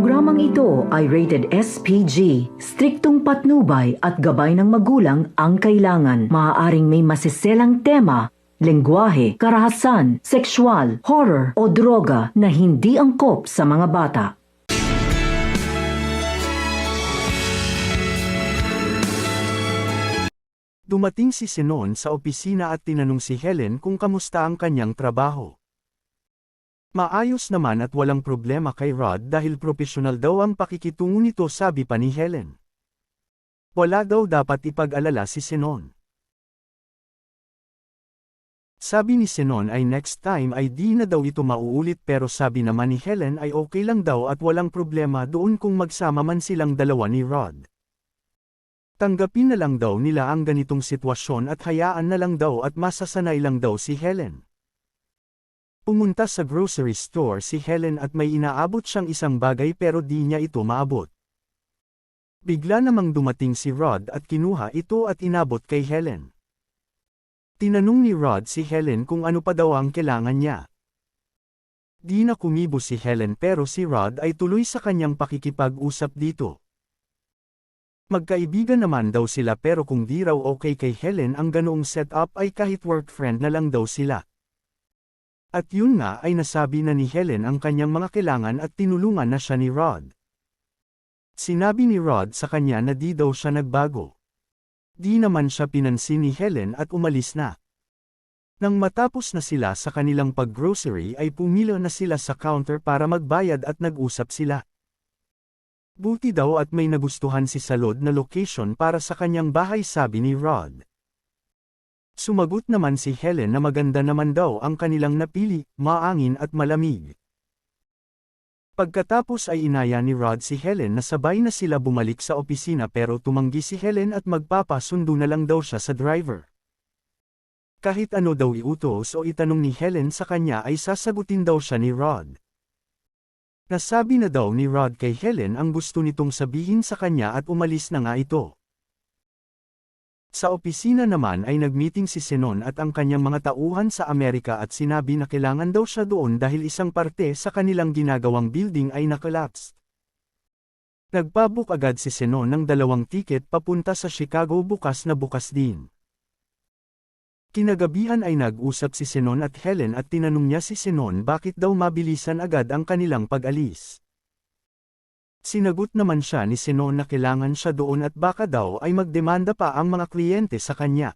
Programang ito ay rated SPG. Striktong patnubay at gabay ng magulang ang kailangan. Maaaring may masiselang tema, lengguwahe, karahasan, sexual, horror o droga na hindi angkop sa mga bata. Dumating si Sinon sa opisina at tinanong si Helen kung kamusta ang kanyang trabaho. Maayos naman at walang problema kay Rod dahil profesional daw ang pakikitungo nito, sabi pa ni Helen. Wala daw dapat ipag-alala si Sinon. Sabi ni Sinon ay next time ay di na daw ito mauulit, pero sabi naman ni Helen ay okay lang daw at walang problema doon kung magsama man silang dalawa ni Rod. Tanggapin na lang daw nila ang ganitong sitwasyon at hayaan na lang daw at masasanay lang daw si Helen. Pumunta sa grocery store si Helen at may inaabot siyang isang bagay pero di niya ito maabot. Bigla namang dumating si Rod at kinuha ito at inabot kay Helen. Tinanong ni Rod si Helen kung ano pa daw ang kailangan niya. Di na kumibo si Helen pero si Rod ay tuloy sa kanyang pakikipag-usap dito. Magkaibigan naman daw sila pero kung di raw okay kay Helen ang ganoong setup ay kahit work friend na lang daw sila. At yun nga ay nasabi na ni Helen ang kanyang mga kailangan at tinulungan na siya ni Rod. Sinabi ni Rod sa kanya na di daw siya nagbago. Di naman siya pinansin ni Helen at umalis na. Nang matapos na sila sa kanilang pag-grocery ay pumila na sila sa counter para magbayad at nag-usap sila. Buti daw at may nagustuhan si Salud na location para sa kanyang bahay, sabi ni Rod. Sumagot naman si Helen na maganda naman daw ang kanilang napili, maangin at malamig. Pagkatapos ay inaya ni Rod si Helen na sabay na sila bumalik sa opisina pero tumanggi si Helen at magpapasundo na lang daw siya sa driver. Kahit ano daw iutos o itanong ni Helen sa kanya ay sasagutin daw siya ni Rod. Nasabi na daw ni Rod kay Helen ang gusto nitong sabihin sa kanya at umalis na nga ito. Sa opisina naman ay nagmeeting si Sinon at ang kanyang mga tauhan sa Amerika at sinabi na kailangan daw siya doon dahil isang parte sa kanilang ginagawang building ay nakolapse. Nagpabook agad si Sinon ng 2 tiket papunta sa Chicago bukas na bukas din. Kinagabihan ay nag-usap si Sinon at Helen at tinanong niya si Sinon bakit daw mabilisan agad ang kanilang pag-alis. Sinagot naman siya ni Sinon na kailangan siya doon at baka daw ay magdemanda pa ang mga kliyente sa kanya.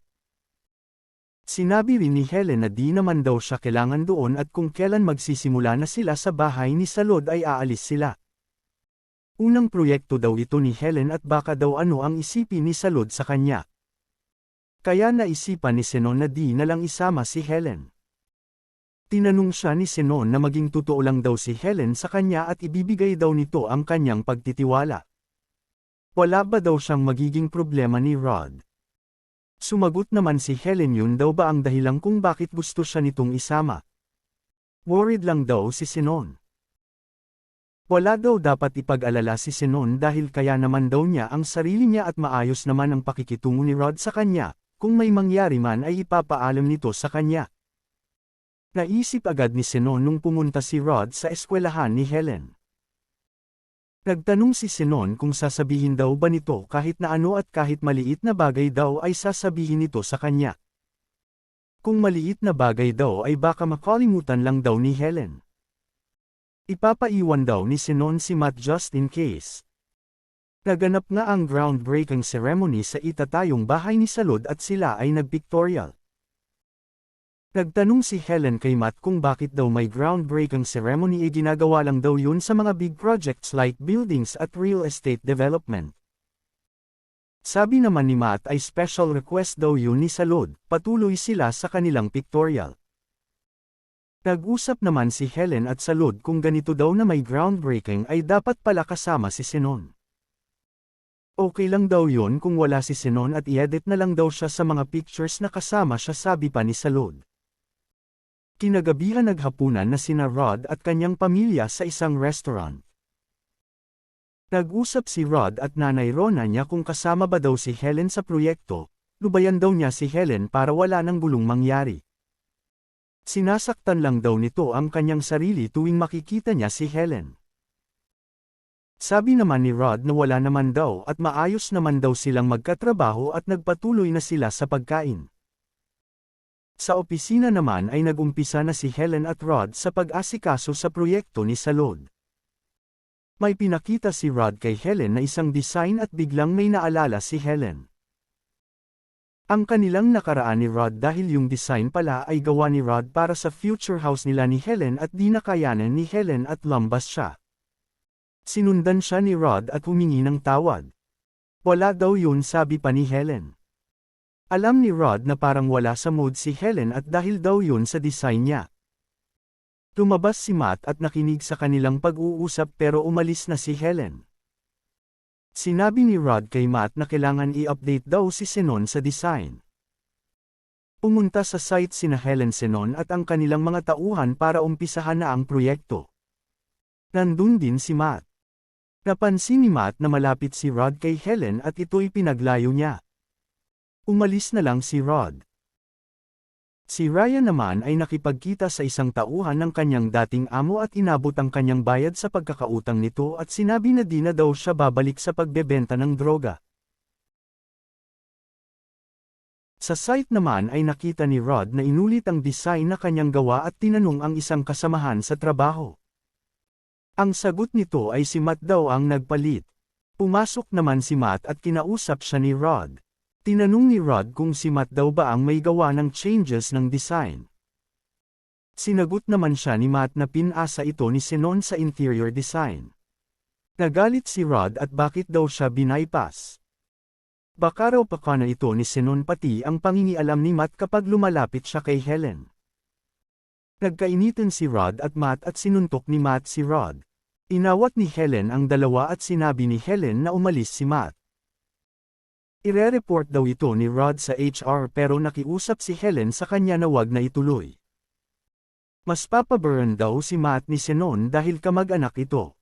Sinabi rin ni Helen na di naman daw siya kailangan doon at kung kailan magsisimula na sila sa bahay ni Salud ay aalis sila. Unang proyekto daw ito ni Helen at baka daw ano ang isipin ni Salud sa kanya. Kaya naisipan ni Sinon na di na lang isama si Helen. Tinanong siya ni Sinon na maging totoo lang daw si Helen sa kanya at ibibigay daw nito ang kanyang pagtitiwala. Wala ba daw siyang magiging problema ni Rod? Sumagot naman si Helen yun daw ba ang dahilan kung bakit gusto siya nitong isama. Worried lang daw si Sinon. Wala daw dapat ipag-alala si Sinon dahil kaya naman daw niya ang sarili niya at maayos naman ang pakikitungo ni Rod sa kanya, kung may mangyari man ay ipapaalam nito sa kanya. Naisip agad ni Sinon nung pumunta si Rod sa eskwelahan ni Helen. Nagtanong si Sinon kung sasabihin daw ba nito kahit na ano at kahit maliit na bagay daw ay sasabihin nito sa kanya. Kung maliit na bagay daw ay baka makalimutan lang daw ni Helen. Ipapaiwan daw ni Sinon si Matt just in case. Naganap nga ang groundbreaking ceremony sa itatayong bahay ni Salud at sila ay nagpictorial. Nagtanong si Helen kay Matt kung bakit daw may groundbreaking ceremony ay ginagawa lang daw yun sa mga big projects like buildings at real estate development. Sabi naman ni Matt ay special request daw yun ni Salud, patuloy sila sa kanilang pictorial. Nag-usap naman si Helen at Salud kung ganito daw na may groundbreaking ay dapat pala kasama si Sinon. Okay lang daw yun kung wala si Sinon at i-edit na lang daw siya sa mga pictures na kasama siya, sabi pa ni Salud. Kinagabihan naghapunan na sina Rod at kanyang pamilya sa isang restaurant. Nag-usap si Rod at Nanay Rona niya kung kasama ba daw si Helen sa proyekto, lubayan daw niya si Helen para wala nang gulong mangyari. Sinasaktan lang daw nito ang kanyang sarili tuwing makikita niya si Helen. Sabi naman ni Rod na wala naman daw at maayos naman daw silang magkatrabaho at nagpatuloy na sila sa pagkain. Sa opisina naman ay nagumpisa na si Helen at Rod sa pag-asikaso sa proyekto ni Salud. May pinakita si Rod kay Helen na isang design at biglang may naalala si Helen. Ang kanilang nakaraan ni Rod dahil yung design pala ay gawa ni Rod para sa future house nila ni Helen at di nakayanan ni Helen at lumabas siya. Sinundan siya ni Rod at humingi ng tawad. Wala daw yun, sabi pa ni Helen. Alam ni Rod na parang wala sa mood si Helen at dahil daw yun sa design niya. Lumabas si Matt at nakinig sa kanilang pag-uusap pero umalis na si Helen. Sinabi ni Rod kay Matt na kailangan i-update daw si Zenon sa design. Pumunta sa site sina Helen, Zenon at ang kanilang mga tauhan para umpisahan na ang proyekto. Nandun din si Matt. Napansin ni Matt na malapit si Rod kay Helen at ito'y pinaglayo niya. Umalis na lang si Rod. Si Ryan naman ay nakipagkita sa isang tauhan ng kanyang dating amo at inabot ang kanyang bayad sa pagkakautang nito at sinabi na di na daw siya babalik sa pagbebenta ng droga. Sa site naman ay nakita ni Rod na inulit ang design na kanyang gawa at tinanong ang isang kasamahan sa trabaho. Ang sagot nito ay si Matt daw ang nagpalit. Pumasok naman si Matt at kinausap siya ni Rod. Tinanong ni Rod kung si Matt daw ba ang may gawa ng changes ng design. Sinagot naman siya ni Matt na pinasa ito ni Zenon sa interior design. Nagalit si Rod at bakit daw siya binaypas. Baka raw pakana ito ni Zenon pati ang pangingialam ni Matt kapag lumalapit siya kay Helen. Nagkainitan si Rod at Matt at sinuntok ni Matt si Rod. Inawat ni Helen ang dalawa at sinabi ni Helen na umalis si Matt. Ire-report daw ito ni Rod sa HR pero nakiusap si Helen sa kanya na wag na ituloy. Mas papaburn daw si Matt ni Zenon dahil kamag-anak ito.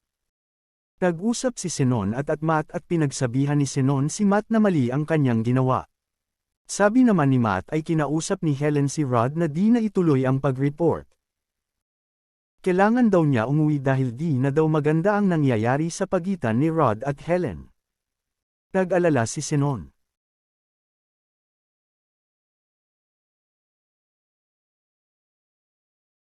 Nag-usap si Zenon at Matt at pinagsabihan ni Zenon si Matt na mali ang kanyang ginawa. Sabi naman ni Matt ay kinausap ni Helen si Rod na di na ituloy ang pag-report. Kailangan daw niya umuwi dahil di na daw maganda ang nangyayari sa pagitan ni Rod at Helen. Nag-alala si Zenon.